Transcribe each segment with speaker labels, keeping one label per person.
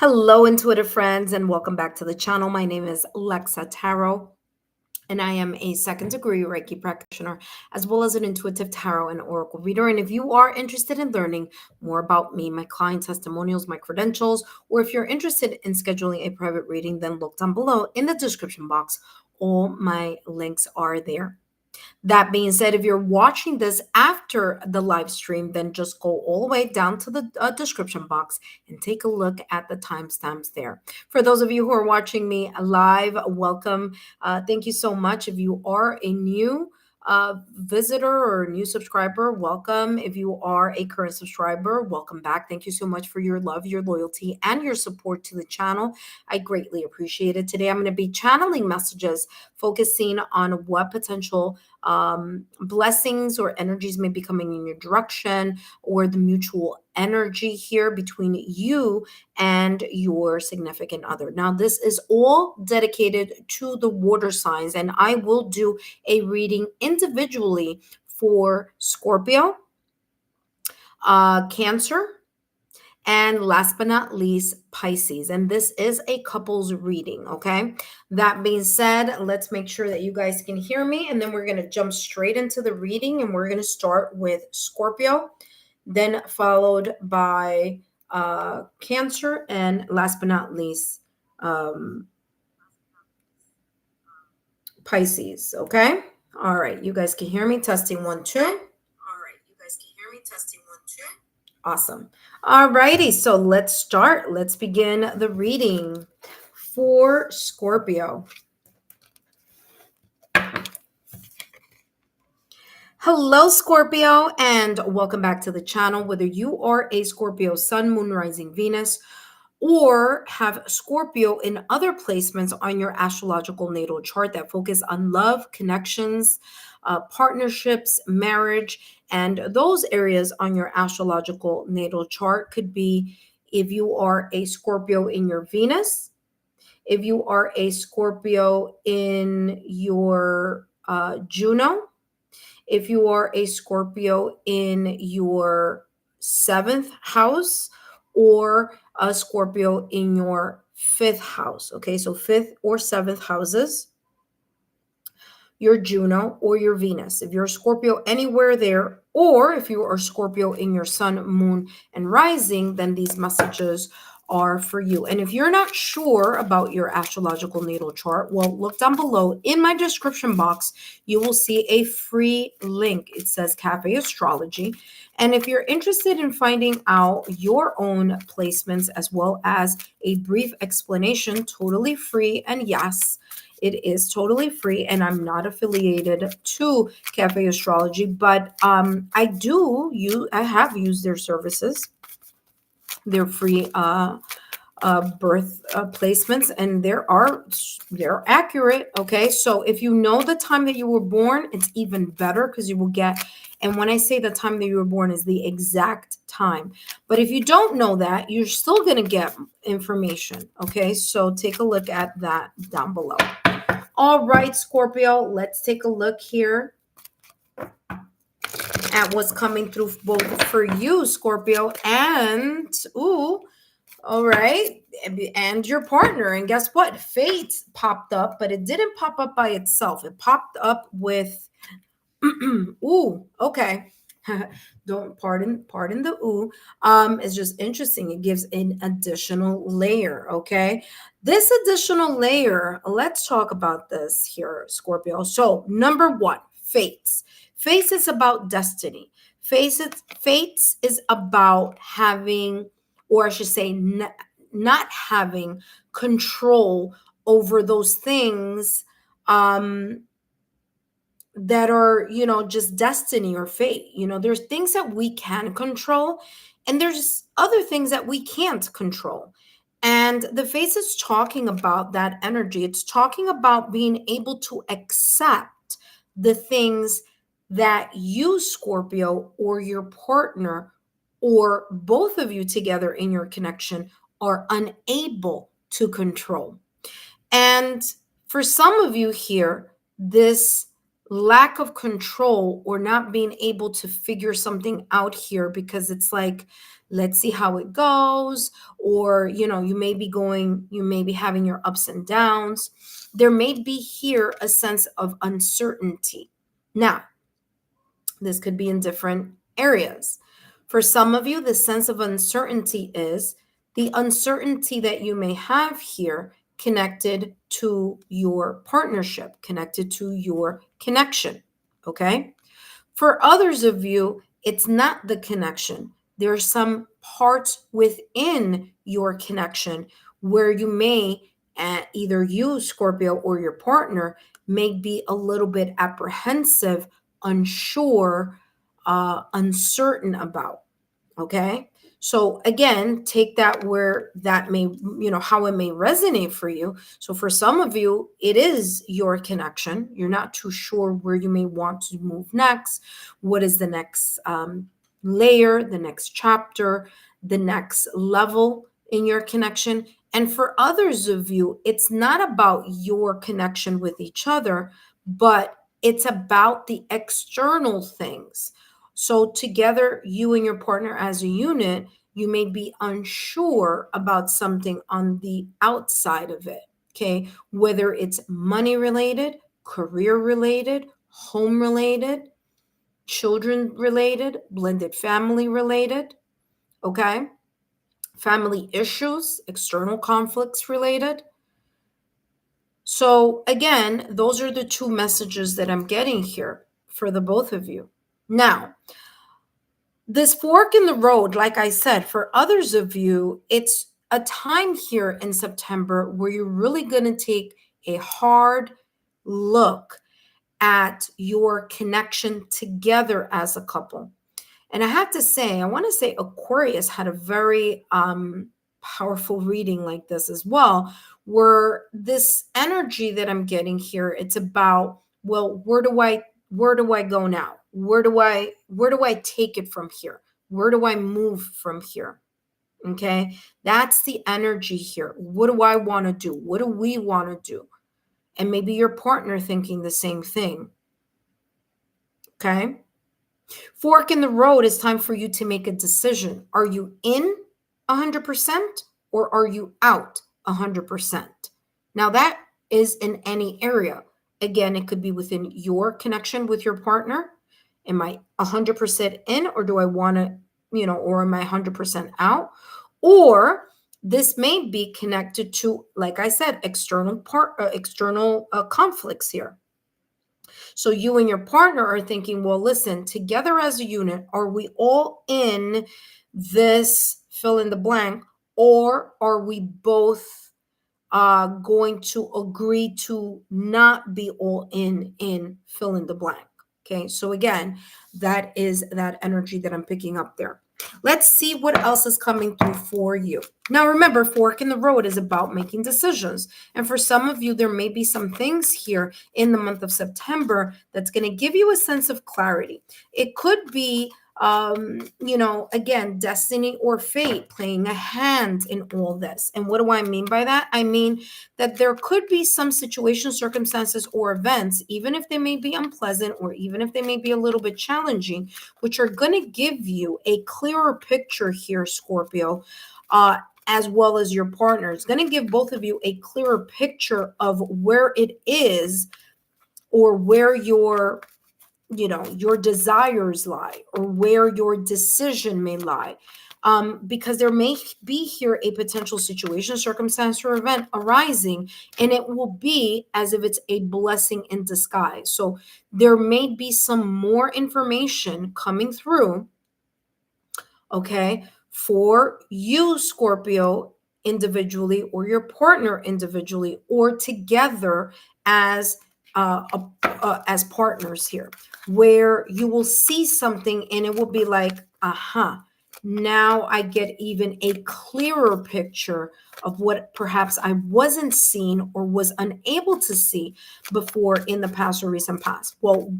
Speaker 1: Hello, intuitive friends, and welcome back to the channel. My name is Lexa Tarot, and I am a second degree Reiki practitioner, as well as an intuitive tarot and oracle reader. And if you are interested in learning more about me, my client testimonials, my credentials, or if you're interested in scheduling a private reading, then look down below in the description box. All my links are there. That being said, if you're watching this after the live stream, then just go all the way down to the description box and take a look at the timestamps there. For those of you who are watching me live, welcome. Thank you so much. If you are a new visitor or a new subscriber, welcome. If you are a current subscriber, welcome back. Thank you so much for your love, your loyalty, and your support to the channel. I greatly appreciate it. Today, I'm going to be channeling messages focusing on what potential blessings or energies may be coming in your direction, or the mutual energy here between you and your significant other. Now, this is all dedicated to the water signs, and I will do a reading individually for Scorpio, Cancer, and last but not least, Pisces. And this is a couples reading, okay? That being said, let's make sure that you guys can hear me. And then we're going to jump straight into the reading. And we're going to start with Scorpio, then followed by Cancer, and last but not least, Pisces, okay? All right, you guys can hear me. Testing 1, 2. Awesome. All righty, so let's start. Let's begin the reading for Scorpio. Hello, Scorpio, and welcome back to the channel. Whether you are a Scorpio Sun, Moon, Rising, Venus, or have Scorpio in other placements on your astrological natal chart that focus on love, connections, partnerships, marriage, and those areas on your astrological natal chart could be if you are a Scorpio in your Venus, if you are a Scorpio in your Juno, if you are a Scorpio in your 7th house, or a Scorpio in your 5th house. Okay, so 5th or 7th houses, your Juno or your Venus. If you're a Scorpio anywhere there, or if you are Scorpio in your Sun, Moon, and Rising, then these messages are for you. And if you're not sure about your astrological natal chart, well, look down below in my description box. You will see a free link. It says Cafe Astrology. And if you're interested in finding out your own placements as well as a brief explanation, totally free. And yes, it is totally free, and I'm not affiliated to Cafe Astrology, but I have used their services. They're free birth placements, and they're accurate. Okay, so if you know the time that you were born, it's even better because you will get. And when I say the time that you were born is the exact time, but if you don't know that, you're still going to get information. Okay, so take a look at that down below. All right, Scorpio, let's take a look here at what's coming through both for you, Scorpio, and all right, and your partner. And guess what? Fate popped up, but it didn't pop up by itself. It popped up with okay. Don't pardon the it's just interesting. It gives an additional layer. Okay, this additional layer, let's talk about this here, Scorpio. So number 1, fates is about destiny. Fates is about having, or I should say not having control over those things that are, just destiny or fate. There's things that we can control, and there's other things that we can't control. And the face is talking about that energy. It's talking about being able to accept the things that you, Scorpio, or your partner, or both of you together in your connection are unable to control. And for some of you here, this lack of control or not being able to figure something out here, because it's like, let's see how it goes. Or, you may be having your ups and downs. There may be here a sense of uncertainty. Now, this could be in different areas. For some of you, the sense of uncertainty is the uncertainty that you may have here connected to your partnership, connected to your connection. Okay. For others of you, it's not the connection. There are some parts within your connection where you may, either you, Scorpio, or your partner, may be a little bit apprehensive, unsure, uncertain about. Okay. So again, take that where that may, how it may resonate for you. So for some of you, it is your connection. You're not too sure where you may want to move next. What is the next layer, the next chapter, the next level in your connection? And for others of you, it's not about your connection with each other, but it's about the external things. So together, you and your partner as a unit, you may be unsure about something on the outside of it. Okay. Whether it's money related, career related, home related, children related, blended family related. Okay. Family issues, external conflicts related. So again, those are the two messages that I'm getting here for the both of you. Now, this fork in the road, like I said, for others of you, it's a time here in September where you're really going to take a hard look at your connection together as a couple. And I want to say Aquarius had a very powerful reading like this as well, where this energy that I'm getting here, it's about, well, where do I go now? Where do I take it from here? Where do I move from here? Okay. That's the energy here. What do I want to do? What do we want to do? And maybe your partner thinking the same thing. Okay. Fork in the road, is time for you to make a decision. Are you in 100% or are you out 100%? Now, that is in any area. Again, it could be within your connection with your partner. Am I 100% in, or do I want to, or am I 100% out? Or this may be connected to, like I said, external conflicts here. So you and your partner are thinking, well, listen, together as a unit, are we all in this fill in the blank, or are we both going to agree to not be all in fill in the blank? Okay, so again, that is that energy that I'm picking up there. Let's see what else is coming through for you. Now, remember, fork in the road is about making decisions. And for some of you, there may be some things here in the month of September that's going to give you a sense of clarity. It could be, again, destiny or fate playing a hand in all this. And what do I mean by that? I mean that there could be some situations, circumstances, or events, even if they may be unpleasant or even if they may be a little bit challenging, which are going to give you a clearer picture here, Scorpio, as well as your partner. It's going to give both of you a clearer picture of where it is, or where your desires lie, or where your decision may lie. Because there may be here a potential situation, circumstance, or event arising, and it will be as if it's a blessing in disguise. So there may be some more information coming through, okay, for you, Scorpio, individually, or your partner individually, or together as as partners here, where you will see something and it will be like, now I get even a clearer picture of what perhaps I wasn't seeing or was unable to see before in the past or recent past. Well,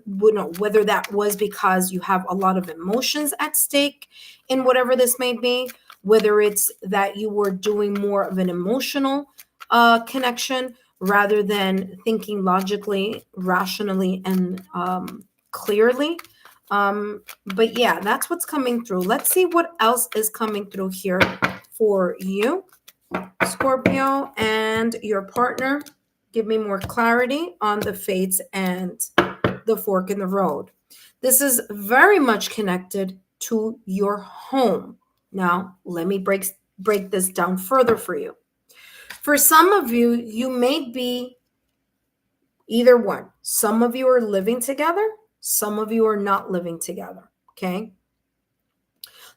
Speaker 1: whether that was because you have a lot of emotions at stake in whatever this may be, whether it's that you were doing more of an emotional connection, rather than thinking logically, rationally, and clearly. But yeah, that's what's coming through. Let's see what else is coming through here for you, Scorpio, and your partner. Give me more clarity on the fates and the fork in the road. This is very much connected to your home. Now, let me break this down further for you. For some of you, you may be either one. Some of you are living together, some of you are not living together, okay?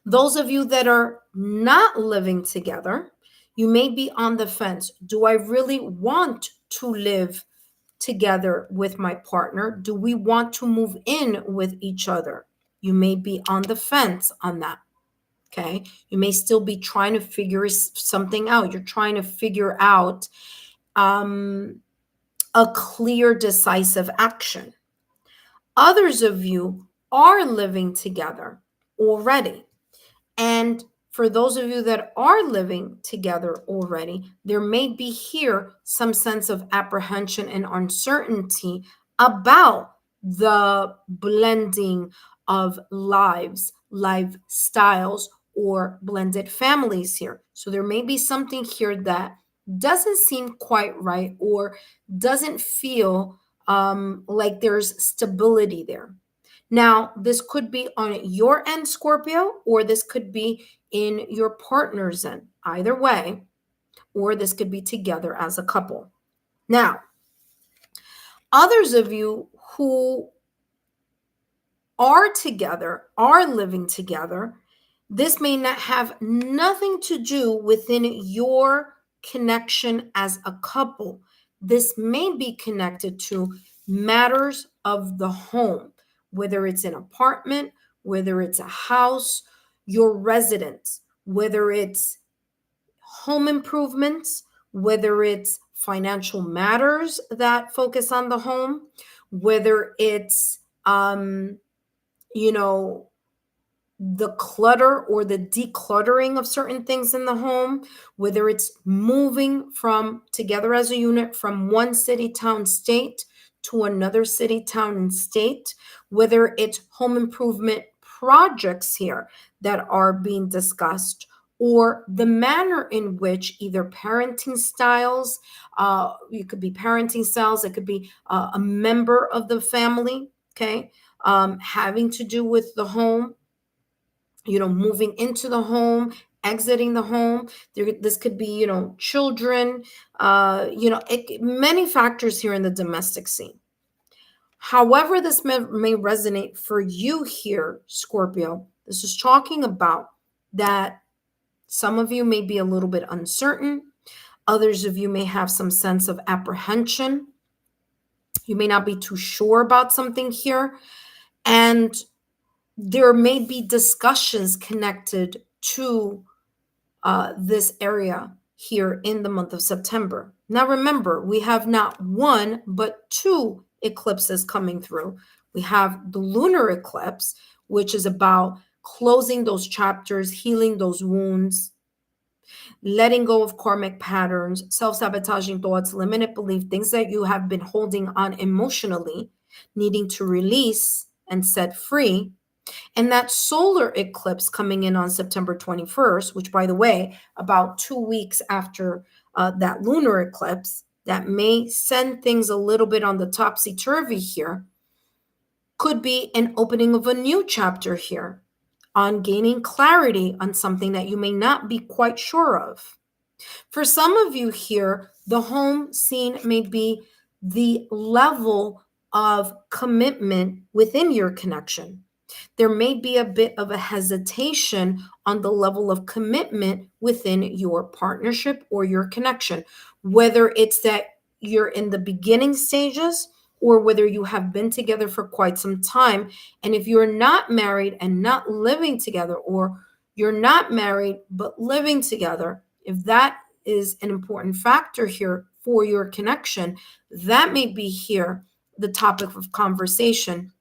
Speaker 1: Those of you that are not living together, you may be on the fence. Do I really want to live together with my partner? Do we want to move in with each other? You may be on the fence on that. Okay. You may still be trying to figure something out. You're trying to figure out a clear, decisive action. Others of you are living together already. And for those of you that are living together already, there may be here some sense of apprehension and uncertainty about the blending of lifestyles, or blended families here. So there may be something here that doesn't seem quite right, or doesn't feel like there's stability there. Now, this could be on your end, Scorpio, or this could be in your partner's end, either way, or this could be together as a couple. Now, others of you who are together, are living together, this may not have nothing to do within your connection as a couple. This may be connected to matters of the home, whether it's an apartment, whether it's a house, your residence, whether it's home improvements, whether it's financial matters that focus on the home, whether it's you know, the clutter or the decluttering of certain things in the home, whether it's moving from together as a unit from one city, town, state to another city, town, and state, whether it's home improvement projects here that are being discussed, or the manner in which either parenting styles, it could be parenting styles, it could be a member of the family, okay, having to do with the home, moving into the home, exiting the home. This could be, children, many factors here in the domestic scene. However, this may resonate for you here, Scorpio. This is talking about that some of you may be a little bit uncertain. Others of you may have some sense of apprehension. You may not be too sure about something here. And there may be discussions connected to this area here in the month of September. Now, remember, we have not one, but two eclipses coming through. We have the lunar eclipse, which is about closing those chapters, healing those wounds, letting go of karmic patterns, self-sabotaging thoughts, limited belief, things that you have been holding on emotionally, needing to release and set free. And that solar eclipse coming in on September 21st, which, by the way, about 2 weeks after that lunar eclipse, that may send things a little bit on the topsy-turvy here, could be an opening of a new chapter here on gaining clarity on something that you may not be quite sure of. For some of you here, the home scene may be the level of commitment within your connection. There may be a bit of a hesitation on the level of commitment within your partnership or your connection, whether it's that you're in the beginning stages or whether you have been together for quite some time. And if you're not married and not living together, or you're not married but living together, if that is an important factor here for your connection, that may be here the topic of conversation.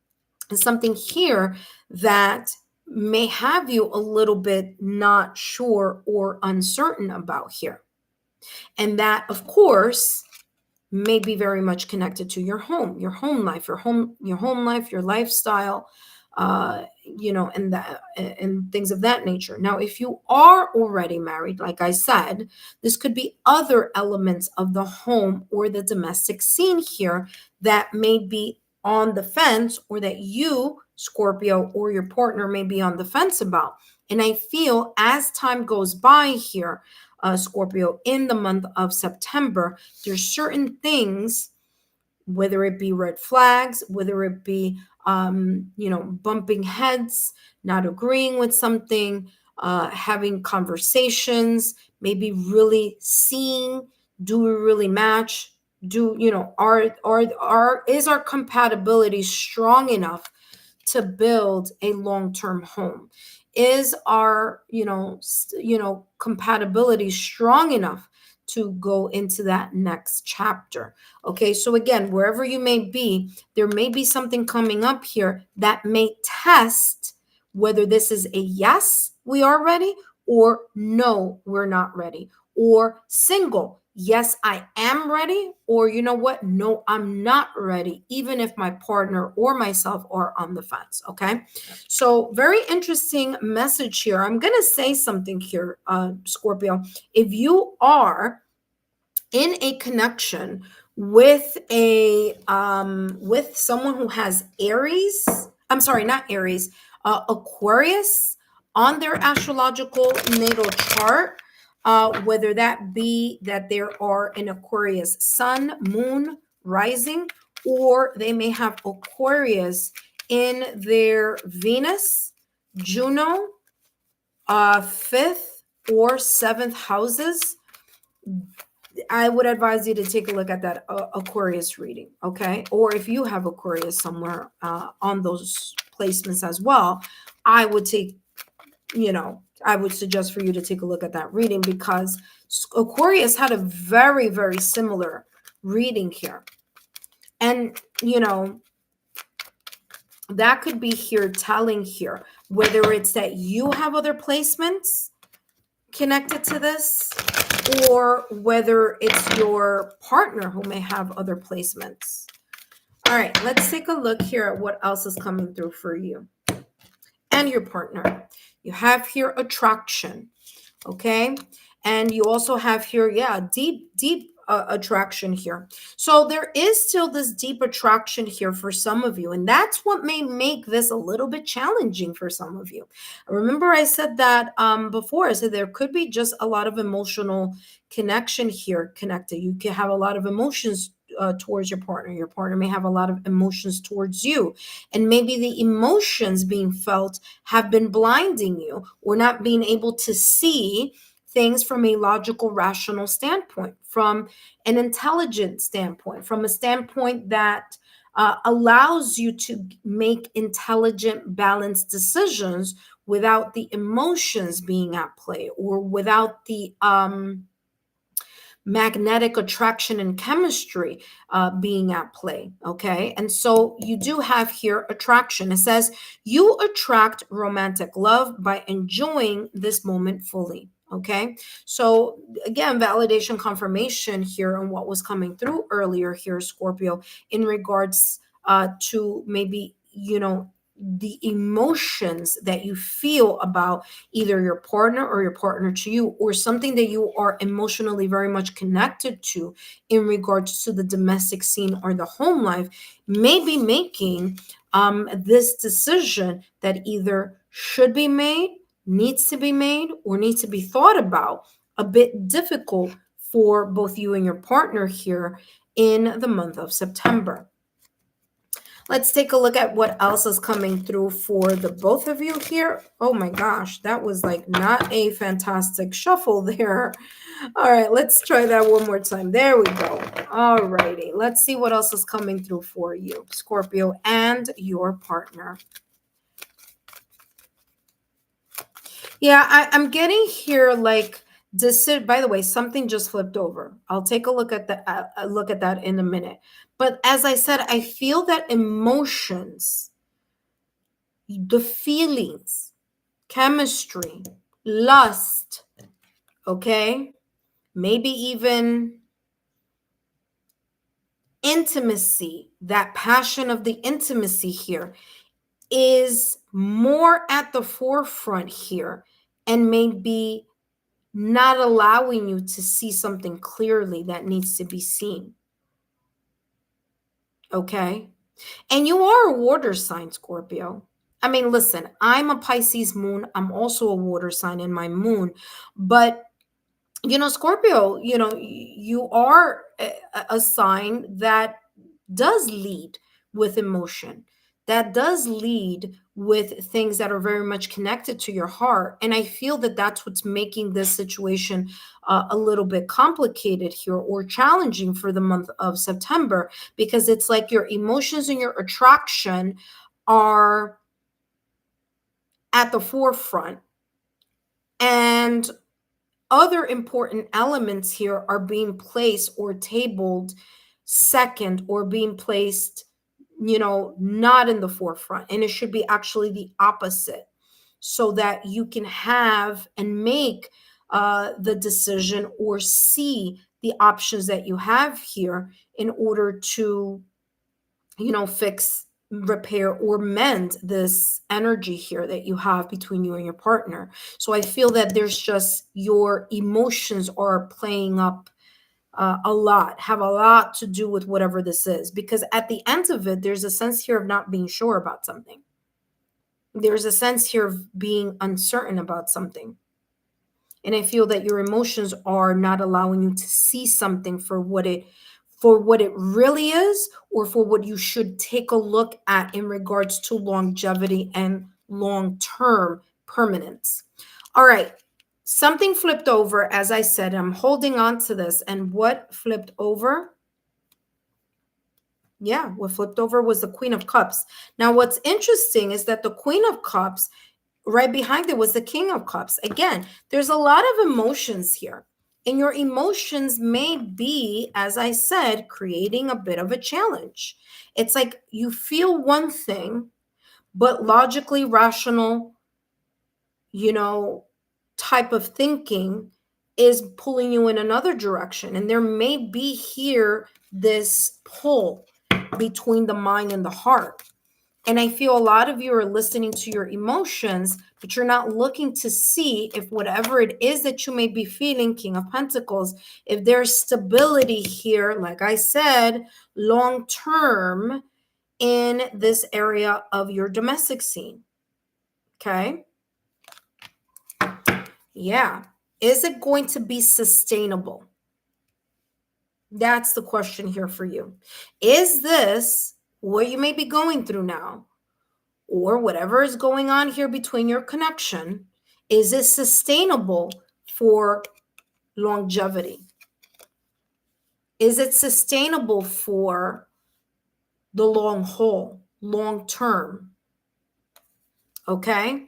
Speaker 1: And something here that may have you a little bit not sure or uncertain about here. And that, of course, may be very much connected to your home life, your home life, your lifestyle, and things of that nature. Now, if you are already married, like I said, this could be other elements of the home or the domestic scene here that may be on the fence, or that you, Scorpio, or your partner may be on the fence about. And I feel as time goes by here, Scorpio, in the month of September, there's certain things, whether it be red flags, whether it be, bumping heads, not agreeing with something, having conversations, maybe really seeing, do we really match? Do, is our compatibility strong enough to build a long-term home? Is our, compatibility strong enough to go into that next chapter? Okay, so again, wherever you may be, there may be something coming up here that may test whether this is a yes, we are ready, or no, we're not ready, or single, yes, I am ready, or you know what, no, I'm not ready, even if my partner or myself are on the fence. Okay, so very interesting message here. I'm going to say something here, Scorpio. If you are in a connection with a with someone who has Aries, I'm sorry, not Aries, Aquarius on their astrological natal chart, whether that be that there are an Aquarius sun, moon, rising, or they may have Aquarius in their Venus, Juno, fifth or seventh houses, I would advise you to take a look at that Aquarius reading, okay? Or if you have Aquarius somewhere on those placements as well, I would I would suggest for you to take a look at that reading, because Aquarius had a very, very similar reading here. And, that could be here telling here, whether it's that you have other placements connected to this, or whether it's your partner who may have other placements. All right, let's take a look here at what else is coming through for you and your partner. You have here attraction, okay? And you also have here, deep attraction here. So there is still this deep attraction here for some of you, and that's what may make this a little bit challenging for some of you. Remember, I said that before. I said there could be just a lot of emotional connection here connected. You can have a lot of emotions towards your partner. Your partner may have a lot of emotions towards you, and maybe the emotions being felt have been blinding you, or not being able to see things from a logical, rational standpoint, from an intelligent standpoint, from a standpoint that allows you to make intelligent, balanced decisions without the emotions being at play, or without the magnetic attraction and chemistry being at play. Okay, and so you do have here attraction. It says you attract romantic love by enjoying this moment fully. Okay, so again, validation, confirmation here on what was coming through earlier here, Scorpio, in regards to maybe, the emotions that you feel about either your partner or your partner to you, or something that you are emotionally very much connected to in regards to the domestic scene or the home life, may be making this decision that either should be made, needs to be made, or needs to be thought about a bit difficult for both you and your partner here in the month of September. Let's take a look at what else is coming through for the both of you here. Oh my gosh, that was like not a fantastic shuffle there. All right, let's try that one more time. There we go. All righty, let's see what else is coming through for you, Scorpio, and your partner. Yeah, I'm getting here like by the way, something just flipped over. I'll take a look at that in a minute. But as I said, I feel that emotions, the feelings, chemistry, lust, okay? Maybe even intimacy, that passion of the intimacy here is more at the forefront here, and maybe not allowing you to see something clearly that needs to be seen. Okay? And you are a water sign, Scorpio. I mean, listen, I'm a Pisces moon. I'm also a water sign in my moon. But, Scorpio, you are a sign that does lead with emotion, that does lead with things that are very much connected to your heart. And I feel that that's what's making this situation a little bit complicated here, or challenging for the month of September, because it's like your emotions and your attraction are at the forefront, and other important elements here are being placed or tabled second, or being placed, not in the forefront. And it should be actually the opposite, so that you can have and make the decision, or see the options that you have here in order to, fix, repair, or mend this energy here that you have between you and your partner. So I feel that there's just, your emotions are playing up a lot, have a lot to do with whatever this is, because at the end of it, there's a sense here of not being sure about something. There's a sense here of being uncertain about something. And I feel that your emotions are not allowing you to see something for what it really is, or for what you should take a look at in regards to longevity and long-term permanence. All right. Something flipped over, as I said. I'm holding on to this. And what flipped over? Yeah, what flipped over was the Queen of Cups. Now, what's interesting is that the Queen of Cups, right behind it was the King of Cups. Again, there's a lot of emotions here. And your emotions may be, as I said, creating a bit of a challenge. It's like you feel one thing, but logically rational, type of thinking is pulling you in another direction. And there may be here this pull between the mind and the heart. And I feel a lot of you are listening to your emotions, but you're not looking to see if whatever it is that you may be feeling, King of Pentacles, if there's stability here, like I said, long term in this area of your domestic scene. Okay. Yeah. Is it going to be sustainable? That's the question here for you. Is this what you may be going through now, or whatever is going on here between your connection? Is it sustainable for longevity? Is it sustainable for the long haul, long term? Okay.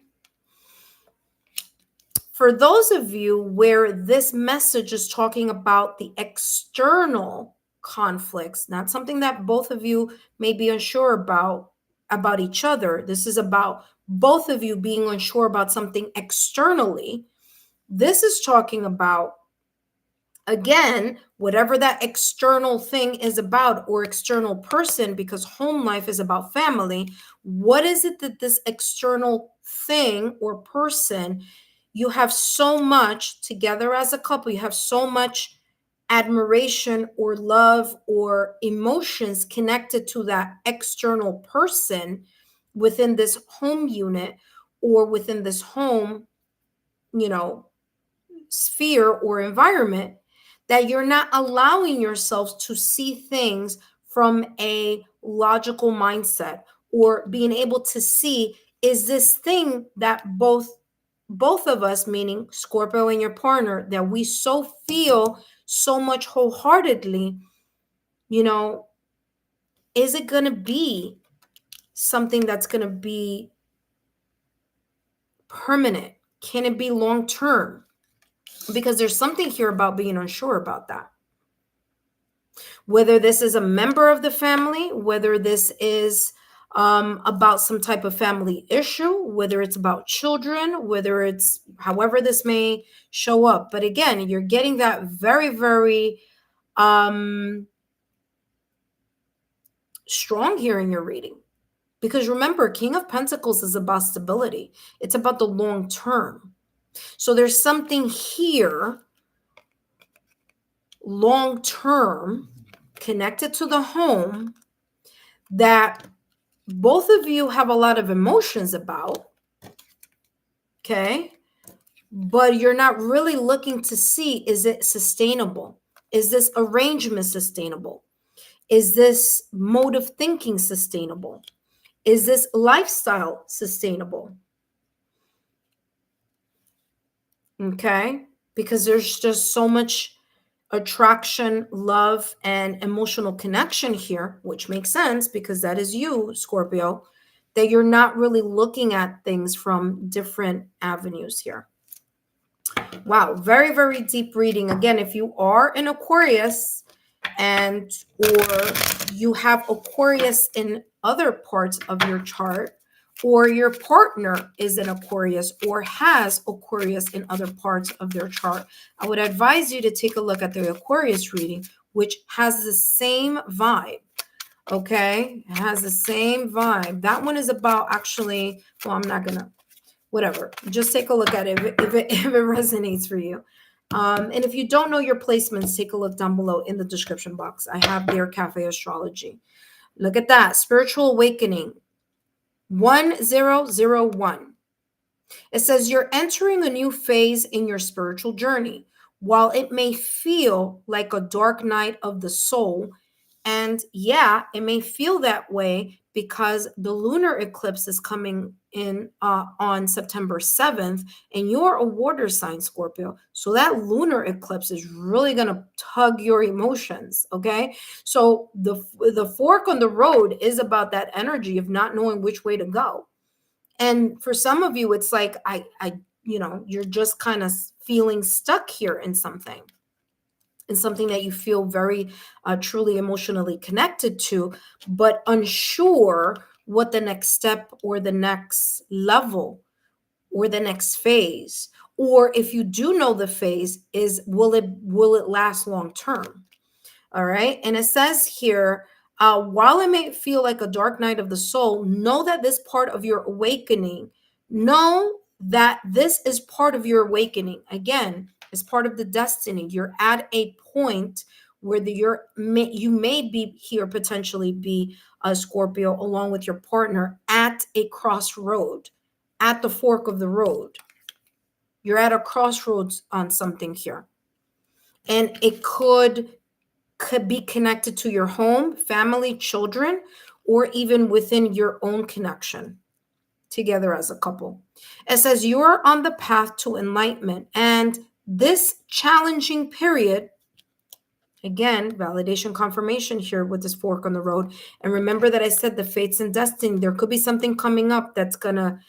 Speaker 1: For those of you where this message is talking about the external conflicts, not something that both of you may be unsure about each other. This is about both of you being unsure about something externally. This is talking about, again, whatever that external thing is about, or external person, because home life is about family. What is it that this external thing or person, you have so much together as a couple, you have so much admiration or love or emotions connected to that external person within this home unit, or within this home, sphere or environment, that you're not allowing yourselves to see things from a logical mindset, or being able to see, is this thing that both of us, meaning Scorpio and your partner, that we so feel so much wholeheartedly, is it going to be something that's going to be permanent? Can it be long term? Because there's something here about being unsure about that. Whether this is a member of the family, whether this is about some type of family issue, whether it's about children, whether it's however this may show up. But again, you're getting that very, very strong here in your reading. Because remember, King of Pentacles is about stability. It's about the long term. So there's something here, long term, connected to the home that both of you have a lot of emotions about. Okay. But you're not really looking to see, is it sustainable? Is this arrangement sustainable? Is this mode of thinking sustainable? Is this lifestyle sustainable? Okay. Because there's just so much attraction, love, and emotional connection here, which makes sense because that is you, Scorpio, that you're not really looking at things from different avenues here. Wow, very, very deep reading. Again, if you are an Aquarius and or you have Aquarius in other parts of your chart, or your partner is an Aquarius or has Aquarius in other parts of their chart, I would advise you to take a look at the Aquarius reading, which has the same vibe. Okay, it has the same vibe. That one is about actually, well, I'm not gonna, whatever. Just take a look at it if it resonates for you. And if you don't know your placements, take a look down below in the description box. I have their Cafe Astrology. Look at that. Spiritual Awakening 1001. It says you're entering a new phase in your spiritual journey. While it may feel like a dark night of the soul, and yeah, it may feel that way because the lunar eclipse is coming in on September 7th, and you're a water sign, Scorpio. So that lunar eclipse is really going to tug your emotions, okay? So the fork on the road is about that energy of not knowing which way to go. And for some of you, it's like, you're just kind of feeling stuck here in something that you feel very truly emotionally connected to, but unsure what the next step or the next level or the next phase, or if you do know the phase, is will it last long term? All right. And it says here, while it may feel like a dark night of the soul, know that this part of your awakening, know that this is part of your awakening. Again, it's part of the destiny. You're at a point where you may be here, potentially be a Scorpio along with your partner at a crossroad, at the fork of the road. You're at a crossroads on something here. And it could be connected to your home, family, children, or even within your own connection together as a couple. It says you're on the path to enlightenment, and this challenging period, again, validation, confirmation here with this fork on the road. And remember that I said the fates and destiny, there could be something coming up that's gonna,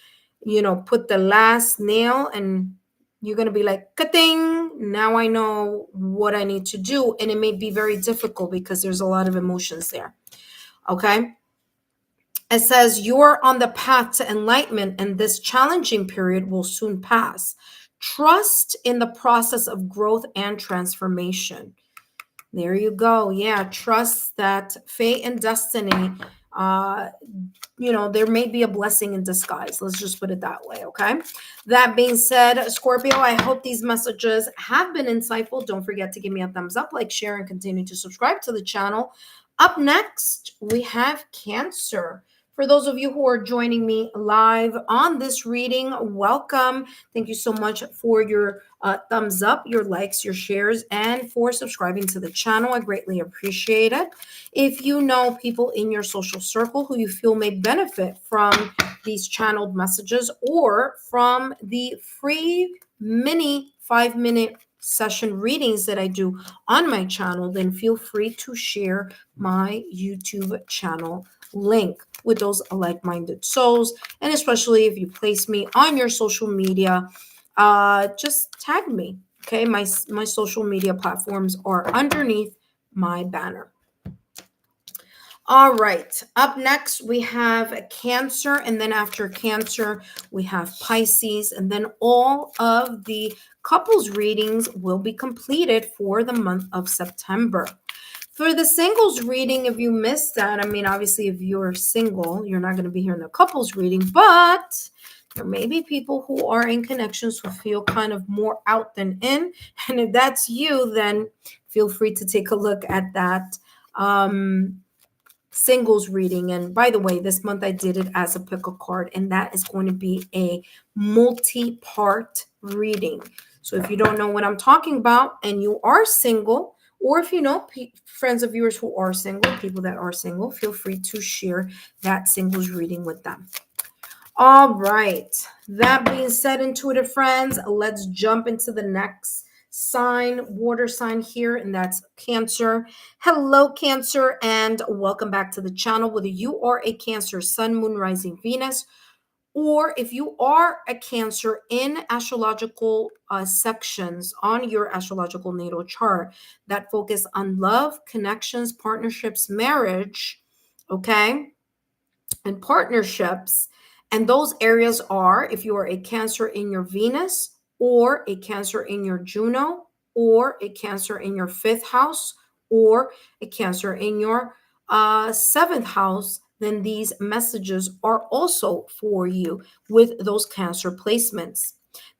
Speaker 1: put the last nail, and you're going to be like, ka-ding, now I know what I need to do. And it may be very difficult because there's a lot of emotions there. Okay. It says you're on the path to enlightenment, and this challenging period will soon pass. Trust in the process of growth and transformation. There you go. Yeah. Trust that fate and destiny, there may be a blessing in disguise. Let's just put it that way. Okay. That being said, Scorpio, I hope these messages have been insightful. Don't forget to give me a thumbs up, like, share, and continue to subscribe to the channel. Up next, we have Cancer. For those of you who are joining me live on this reading, welcome. Thank you so much for your thumbs up, your likes, your shares, and for subscribing to the channel. I greatly appreciate it. If you know people in your social circle who you feel may benefit from these channeled messages or from the free mini 5-minute session readings that I do on my channel, then feel free to share my YouTube channel link with those like-minded souls. And especially if you place me on your social media, just tag me. Okay, my social media platforms are underneath my banner. All right, up next we have Cancer, and then after Cancer we have Pisces, and then all of the couples readings will be completed for the month of September. For the singles reading, if you missed that, I mean, obviously, if you're single, you're not going to be hearing the couples reading, but there may be people who are in connections who feel kind of more out than in. And if that's you, then feel free to take a look at that singles reading. And by the way, this month I did it as a pick a card, and that is going to be a multi-part reading. So if you don't know what I'm talking about and you are single, or if you know friends of yours who are single, people that are single, feel free to share that singles reading with them. All right. That being said, intuitive friends, let's jump into the next sign, water sign here, and that's Cancer. Hello, Cancer, and welcome back to the channel. Whether you are a Cancer, Sun, Moon, Rising, Venus, or if you are a Cancer in astrological sections on your astrological natal chart that focus on love, connections, partnerships, marriage, okay, and partnerships. And those areas are if you are a Cancer in your Venus, or a Cancer in your Juno, or a Cancer in your fifth house, or a Cancer in your seventh house, then these messages are also for you with those Cancer placements.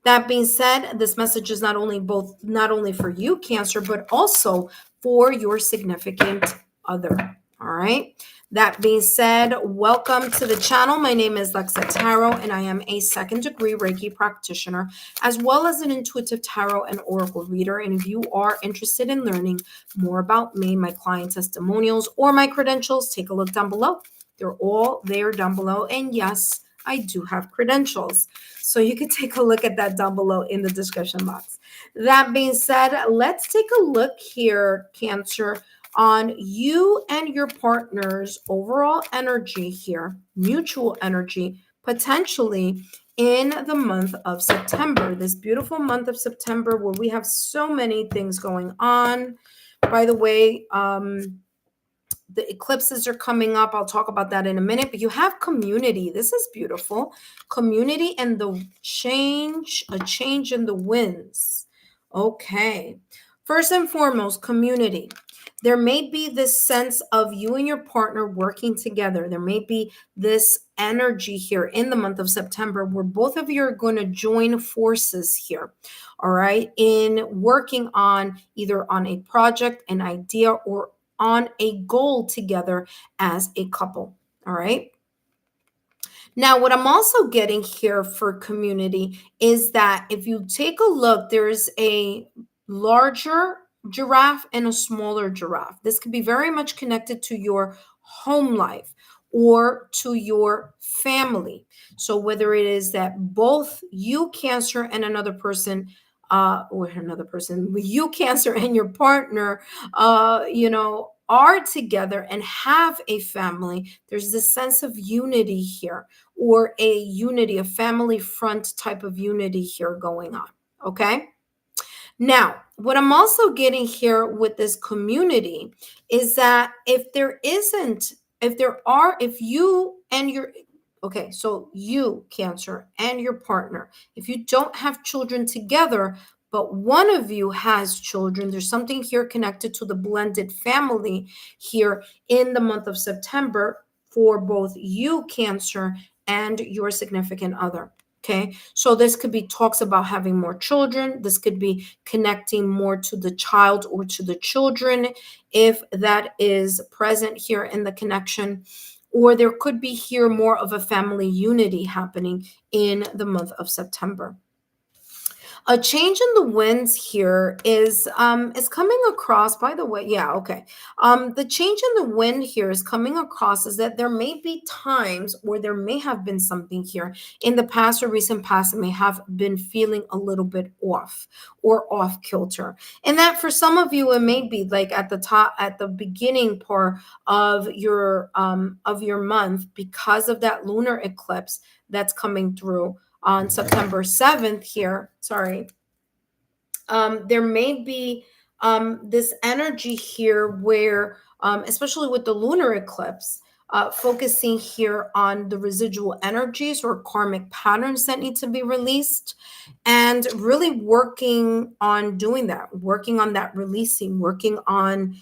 Speaker 1: That being said, this message is not only for you, Cancer, but also for your significant other. All right. That being said, welcome to the channel. My name is Lexa Tarot, and I am a second degree Reiki practitioner, as well as an intuitive tarot and oracle reader. And if you are interested in learning more about me, my client testimonials, or my credentials, take a look down below. They're all there down below. And yes, I do have credentials. So you can take a look at that down below in the description box. That being said, let's take a look here, Cancer, on you and your partner's overall energy here, mutual energy, potentially in the month of September, this beautiful month of September where we have so many things going on. By the way, the eclipses are coming up. I'll talk about that in a minute, but you have community. This is beautiful. Community and a change in the winds. Okay. First and foremost, community. There may be this sense of you and your partner working together. There may be this energy here in the month of September where both of you are going to join forces here, all right, in working on either on a project, an idea, or on a goal together as a couple. All right. Now, what I'm also getting here for community is that if you take a look, there's a larger giraffe and a smaller giraffe. This could be very much connected to your home life or to your family. So whether it is that both you, Cancer, and another person, you, Cancer, and your partner, are together and have a family, there's this sense of unity here, or a family front type of unity here going on. Okay. Now, what I'm also getting here with this community is that if you and your, okay, so you, Cancer, and your partner, if you don't have children together, but one of you has children, there's something here connected to the blended family here in the month of September for both you, Cancer, and your significant other. Okay, so this could be talks about having more children. This could be connecting more to the child or to the children, if that is present here in the connection. Or there could be here more of a family unity happening in the month of September. A change in the winds here is coming across, by the way. Yeah, okay. The change in the wind here is coming across is that there may be times where there may have been something here in the past or recent past that may have been feeling a little bit off or off kilter. And that for some of you, it may be like at the beginning part of your month, because of that lunar eclipse that's coming through on September 7th here, sorry, there may be this energy here where, especially with the lunar eclipse, focusing here on the residual energies or karmic patterns that need to be released, and really working on doing that, working on that releasing, working on,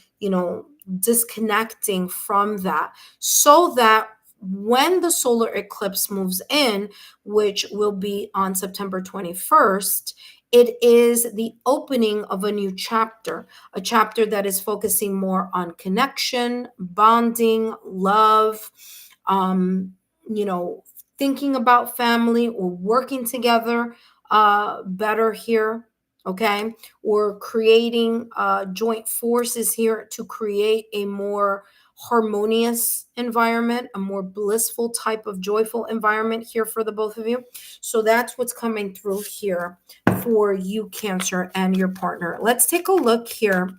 Speaker 1: disconnecting from that, so that when the solar eclipse moves in, which will be on September 21st, it is the opening of a new chapter, a chapter that is focusing more on connection, bonding, love, um, you know, thinking about family or working together better here, okay? Or creating joint forces here to create a more harmonious environment, a more blissful type of joyful environment here for the both of you. So that's what's coming through here for you, Cancer, and your partner. Let's take a look here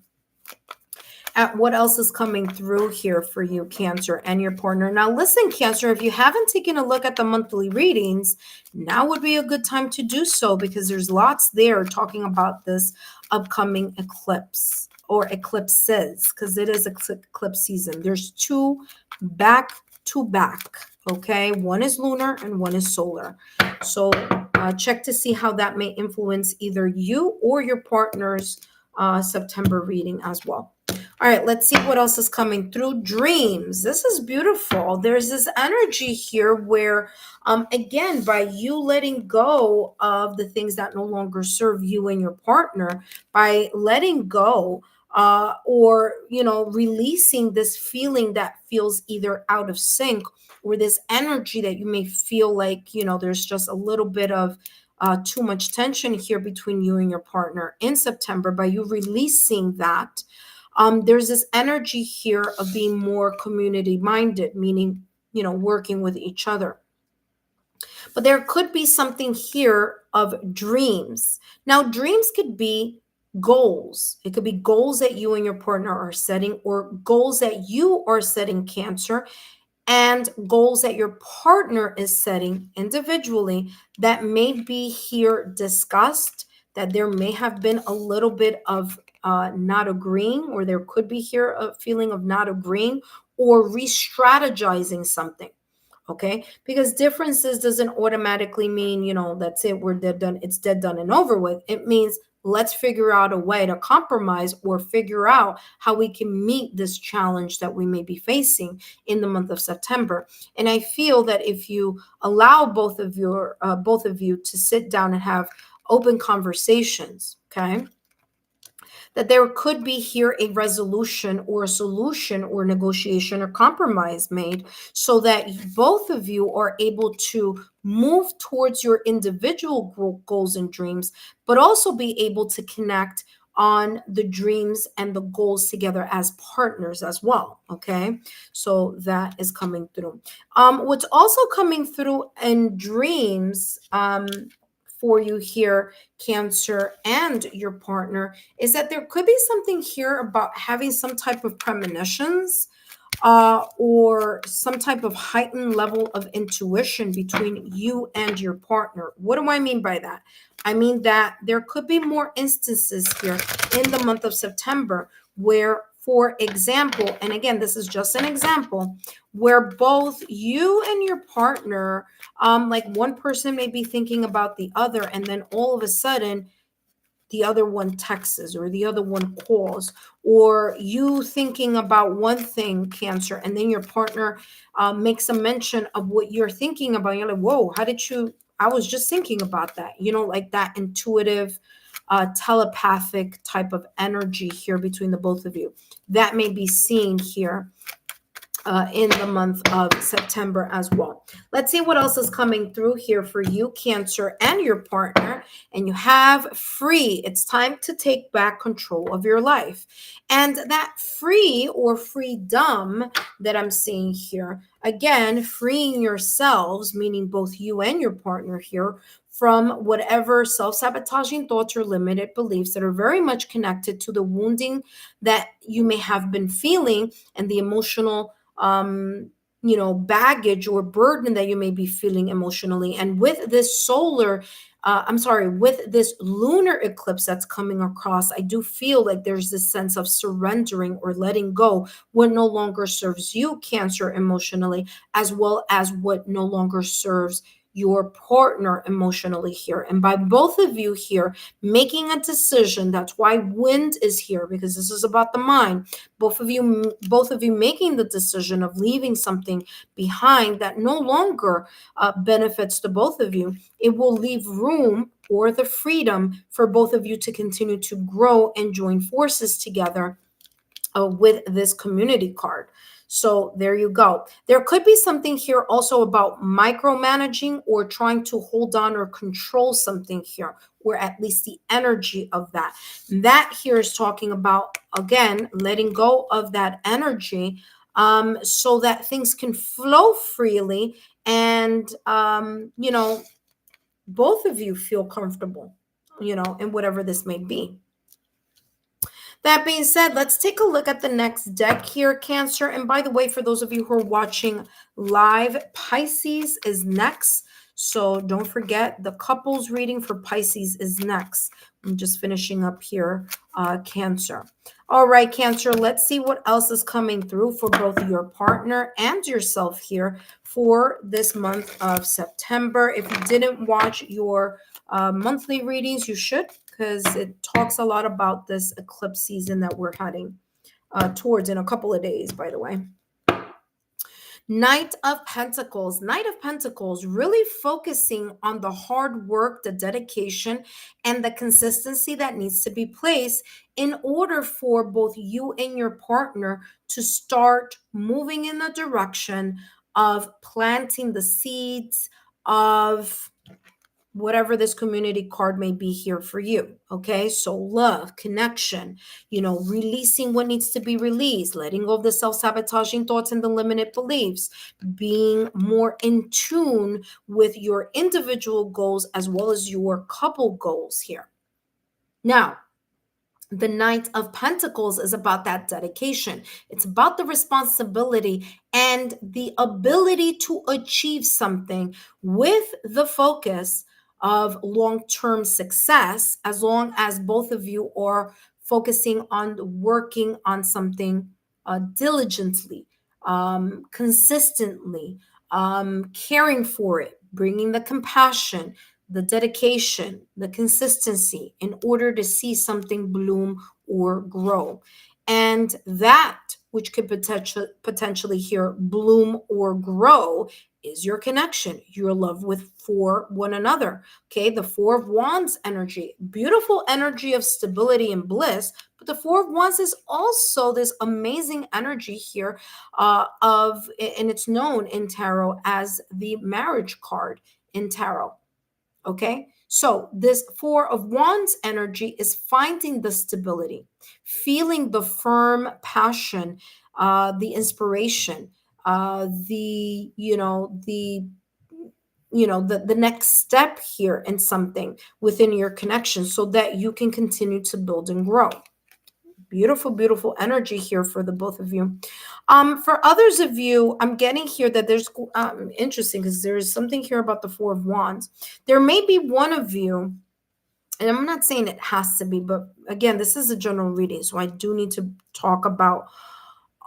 Speaker 1: at what else is coming through here for you, Cancer, and your partner. Now, listen, Cancer, if you haven't taken a look at the monthly readings, now would be a good time to do so, because there's lots there talking about this upcoming eclipse or eclipses, because it is eclipse season. There's two back to back, okay? One is lunar and one is solar. So check to see how that may influence either you or your partner's September reading as well. All right, let's see what else is coming through. Dreams. This is beautiful. There's this energy here where, again, by you letting go of the things that no longer serve you and your partner, by letting go or, releasing this feeling that feels either out of sync, or this energy that you may feel like, there's just a little bit of too much tension here between you and your partner in September, by you releasing that. There's this energy here of being more community minded, meaning, working with each other. But there could be something here of dreams. Now, dreams could be goals. It could be goals that you and your partner are setting, or goals that you are setting, Cancer, and goals that your partner is setting individually that may be here discussed, that there may have been a little bit of not agreeing, or there could be here a feeling of not agreeing or re-strategizing something. Okay, because differences doesn't automatically mean, that's it, we're dead done, it's dead done and over with. It means let's figure out a way to compromise, or figure out how we can meet this challenge that we may be facing in the month of September. And I feel that if you allow both of you to sit down and have open conversations, okay, that there could be here a resolution or a solution or negotiation or compromise made, so that both of you are able to move towards your individual goals and dreams, but also be able to connect on the dreams and the goals together as partners as well. Okay, so that is coming through. What's also coming through in dreams for you here, Cancer, and your partner, is that there could be something here about having some type of premonitions or some type of heightened level of intuition between you and your partner. What do I mean by that? I mean that there could be more instances here in the month of September where, for example, and again, this is just an example, where both you and your partner, like one person may be thinking about the other, and then all of a sudden, the other one texts or the other one calls, or you thinking about one thing, Cancer, and then your partner makes a mention of what you're thinking about. You're like, whoa, how did you? I was just thinking about that. Like that intuitive, telepathic type of energy here between the both of you. That may be seen here in the month of September as well. Let's see what else is coming through here for you, Cancer, and your partner. And you have free. It's time to take back control of your life. And that free or freedom that I'm seeing here, again, freeing yourselves, meaning both you and your partner here, from whatever self-sabotaging thoughts or limited beliefs that are very much connected to the wounding that you may have been feeling, and the emotional baggage or burden that you may be feeling emotionally. And with this with this lunar eclipse that's coming across, I do feel like there's this sense of surrendering or letting go what no longer serves you, Cancer, emotionally, as well as what no longer serves your partner emotionally here. And by both of you here making a decision, that's why wind is here, because this is about the mind. Both of you making the decision of leaving something behind that no longer benefits the both of you, it will leave room or the freedom for both of you to continue to grow and join forces together with this community card. So there you go. There could be something here also about micromanaging or trying to hold on or control something here, or at least the energy of that. That here is talking about, again, letting go of that energy, so that things can flow freely and, both of you feel comfortable, in whatever this may be. That being said, let's take a look at the next deck here, Cancer. And by the way, for those of you who are watching live, Pisces is next. So don't forget, the couples reading for Pisces is next. I'm just finishing up here, Cancer. All right, Cancer, let's see what else is coming through for both your partner and yourself here for this month of September. If you didn't watch your monthly readings, you should, because it talks a lot about this eclipse season that we're heading towards in a couple of days, by the way. Knight of Pentacles. Knight of Pentacles really focusing on the hard work, the dedication, and the consistency that needs to be placed in order for both you and your partner to start moving in the direction of planting the seeds of whatever this community card may be here for you. Okay, so love, connection, releasing what needs to be released, letting go of the self-sabotaging thoughts and the limited beliefs, being more in tune with your individual goals as well as your couple goals here. Now, the Knight of Pentacles is about that dedication. It's about the responsibility and the ability to achieve something with the focus of long-term success, as long as both of you are focusing on working on something diligently, consistently, caring for it, bringing the compassion, the dedication, the consistency in order to see something bloom or grow. And that which could potentially here bloom or grow is your connection, your love for one another. Okay, the Four of Wands energy, beautiful energy of stability and bliss. But the Four of Wands is also this amazing energy here and it's known in tarot as the marriage card in tarot. Okay, so this Four of Wands energy is finding the stability, feeling the firm passion, the inspiration, the next step here in something within your connection, so that you can continue to build and grow. Beautiful, beautiful energy here for the both of you. For others of you, I'm getting here that there's interesting, because there is something here about the Four of Wands. There may be one of you, and I'm not saying it has to be, but again, this is a general reading, so I do need to talk about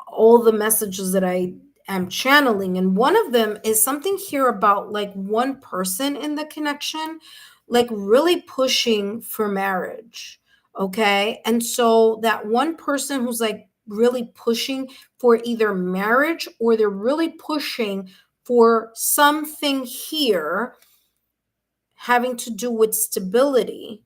Speaker 1: all the messages that I am channeling. And one of them is something here about like one person in the connection, like really pushing for marriage. Okay. And so that one person who's like really pushing for either marriage, or they're really pushing for something here having to do with stability.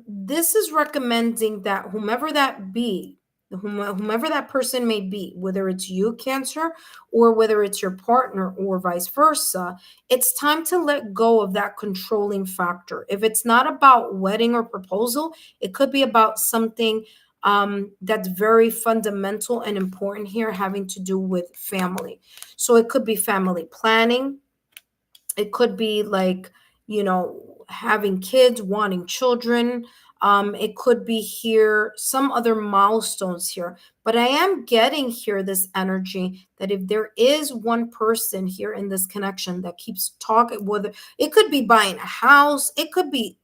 Speaker 1: This is recommending that whomever that be, whomever that person may be, whether it's you, Cancer, or whether it's your partner, or vice versa, it's time to let go of that controlling factor. If it's not about wedding or proposal, it could be about something that's very fundamental and important here, having to do with family. So it could be family planning. It could be like, having kids, wanting children. It could be here, some other milestones here. But I am getting here this energy that if there is one person here in this connection that keeps talking, whether it could be buying a house, it could be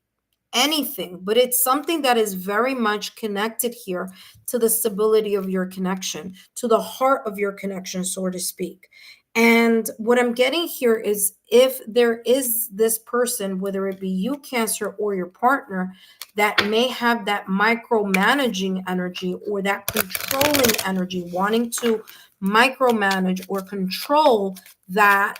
Speaker 1: anything, but it's something that is very much connected here to the stability of your connection, to the heart of your connection, so to speak. And what I'm getting here is if there is this person, whether it be you, Cancer, or your partner, that may have that micromanaging energy or that controlling energy, wanting to micromanage or control that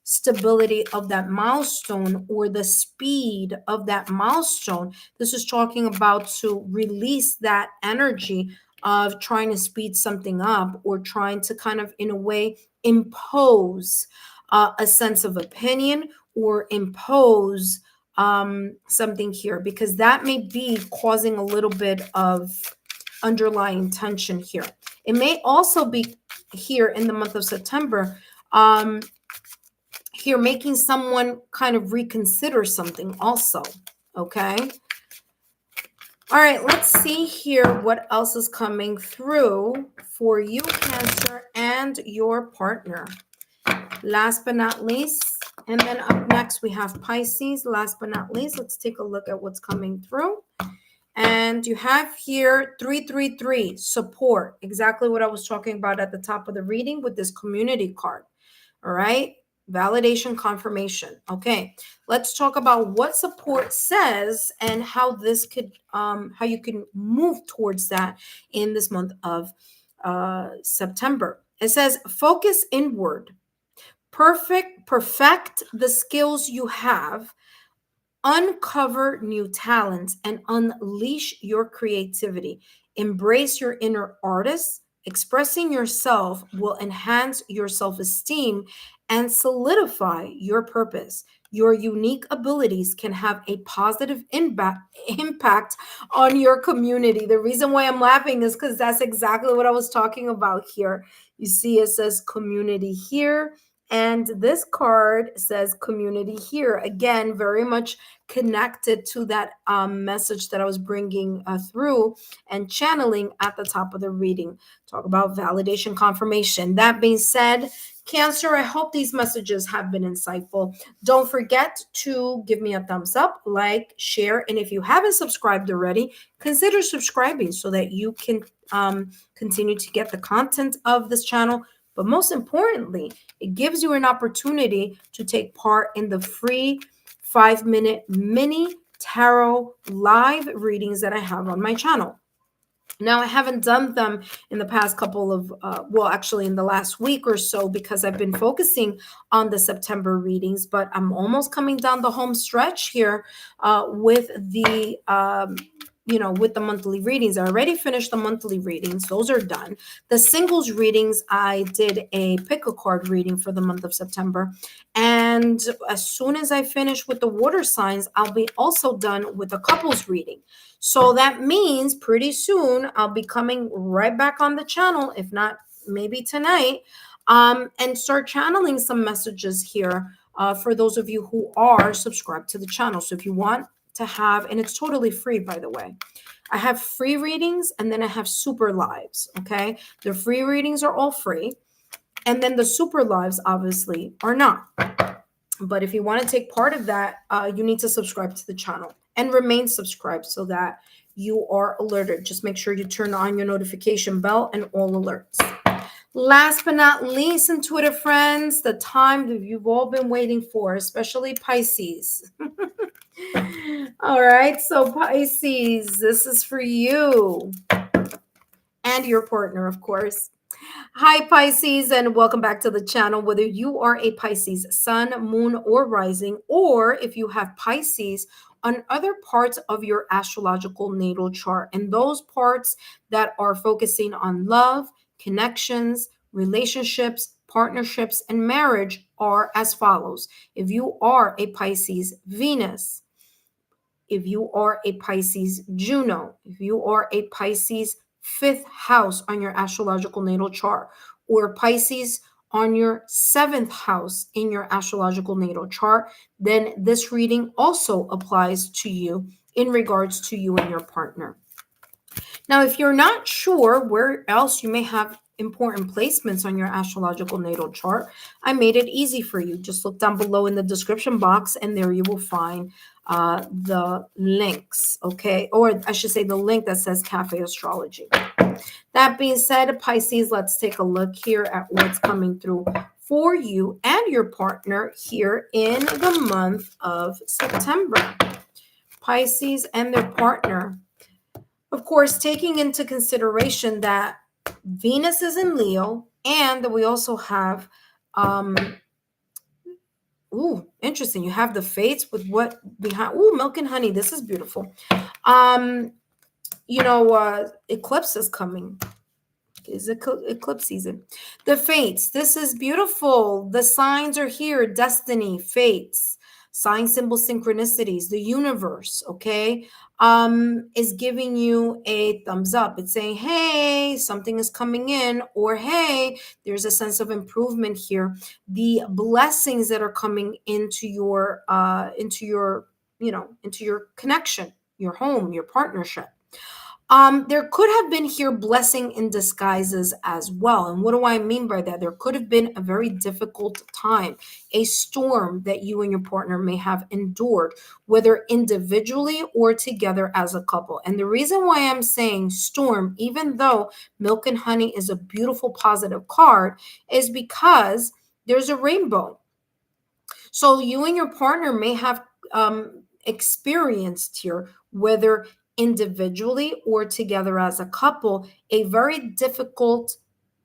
Speaker 1: stability of that milestone or the speed of that milestone. This is talking about to release that energy of trying to speed something up or trying to kind of, in a way, impose a sense of opinion or impose something here, because that may be causing a little bit of underlying tension here. It may also be here in the month of September, here making someone kind of reconsider something also. Okay. All right, let's see here what else is coming through for you, Cancer, and your partner. Last but not least, and then up next we have Pisces. Last but not least, let's take a look at what's coming through. And you have here 333, support, exactly what I was talking about at the top of the reading with this community card. All right, validation, confirmation. Okay, let's talk about what support says and how this could how you can move towards that in this month of September. It says focus inward, perfect the skills you have, uncover new talents, and unleash your creativity. Embrace your inner artist. Expressing yourself will enhance your self-esteem and solidify your purpose. Your unique abilities can have a positive impact on your community. The reason why I'm laughing is because that's exactly what I was talking about here. You see, it says community here, and this card says community here. Again, very much connected to that message that I was bringing through and channeling at the top of the reading. Talk about validation, confirmation. That being said, Cancer, I hope these messages have been insightful. Don't forget to give me a thumbs up, like, share, and if you haven't subscribed already, consider subscribing so that you can continue to get the content of this channel. But most importantly, it gives you an opportunity to take part in the free 5-minute mini tarot live readings that I have on my channel. Now, I haven't done them in the past couple of, well, actually in the last week or so, because I've been focusing on the September readings, but I'm almost coming down the home stretch here with the, with the monthly readings. I already finished the monthly readings. Those are done. The singles readings, I did a pick a card reading for the month of September. And as soon as I finish with the water signs, I'll be also done with the couples reading. So that means pretty soon I'll be coming right back on the channel, if not maybe tonight, and start channeling some messages here for those of you who are subscribed to the channel. So if you want to have, and it's totally free, by the way, I have free readings and then I have super lives. Okay. The free readings are all free. And then the super lives obviously are not. But if you want to take part of that, you need to subscribe to the channel and remain subscribed so that you are alerted. Just make sure you turn on your notification bell and all alerts. Last but not least, intuitive friends, the time that you've all been waiting for, especially Pisces. All right, so Pisces, this is for you and your partner, of course. Hi, Pisces, and welcome back to the channel. Whether you are a Pisces sun, moon, or rising, or if you have Pisces on other parts of your astrological natal chart, and those parts that are focusing on love, connections, relationships, partnerships, and marriage are as follows. If you are a Pisces Venus, if you are a Pisces Juno, if you are a Pisces 5th house on your astrological natal chart, or Pisces on your 7th house in your astrological natal chart, then this reading also applies to you in regards to you and your partner. Now, if you're not sure where else you may have important placements on your astrological natal chart, I made it easy for you. Just look down below in the description box and there you will find the links, okay? Or I should say the link that says Cafe Astrology. That being said, Pisces, let's take a look here at what's coming through for you and your partner here in the month of September. Pisces and their partner. Of course, taking into consideration that Venus is in Leo and that we also have, interesting. You have the fates with what behind, milk and honey. This is beautiful. Eclipse is coming. Is eclipse season. The fates. This is beautiful. The signs are here. Destiny, fates, sign symbol synchronicities, the universe, okay, is giving you a thumbs up. It's saying, hey, something is coming in, or hey, there's a sense of improvement here. The blessings that are coming into your connection, your home, your partnership. There could have been here blessing in disguises as well. And what do I mean by that? There could have been a very difficult time, a storm that you and your partner may have endured, whether individually or together as a couple. And the reason why I'm saying storm, even though milk and honey is a beautiful positive card, is because there's a rainbow. So you and your partner may have experienced here, whether individually or together as a couple, a very difficult